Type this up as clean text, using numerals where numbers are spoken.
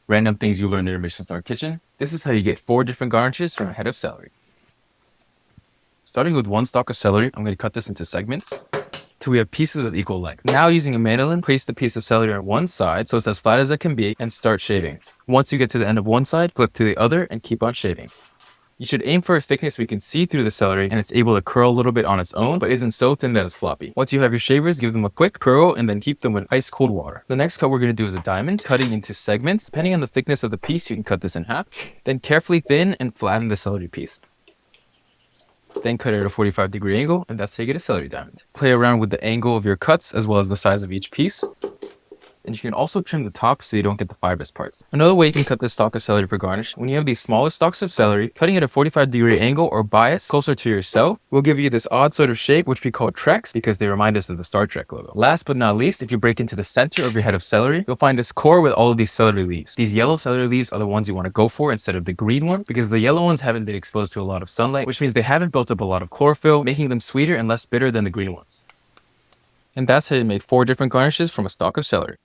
Random things you learned in your Michelin Star Kitchen. This is how you get 4 different garnishes from a head of celery. Starting with 1 stalk of celery, I'm going to cut this into segments till we have pieces of equal length. Now using a mandolin, place the piece of celery on one side so it's as flat as it can be and start shaving. Once you get to the end of one side, flip to the other and keep on shaving. You should aim for a thickness we can see through the celery and it's able to curl a little bit on its own, but isn't so thin that it's floppy. Once you have your shavers, give them a quick curl and then keep them in ice cold water. The next cut we're going to do is a diamond, cutting into segments. Depending on the thickness of the piece, you can cut this in half. Then carefully thin and flatten the celery piece. Then cut it at a 45-degree angle, and that's how you get a celery diamond. Play around with the angle of your cuts as well as the size of each piece. And you can also trim the top so you don't get the fibrous parts. Another way you can cut this stalk of celery for garnish, when you have these smaller stalks of celery, cutting at a 45-degree angle or bias closer to yourself will give you this odd sort of shape which we call treks because they remind us of the Star Trek logo. Last but not least, if you break into the center of your head of celery, you'll find this core with all of these celery leaves. These yellow celery leaves are the ones you want to go for instead of the green ones because the yellow ones haven't been exposed to a lot of sunlight, which means they haven't built up a lot of chlorophyll, making them sweeter and less bitter than the green ones. And that's how you make 4 different garnishes from a stalk of celery.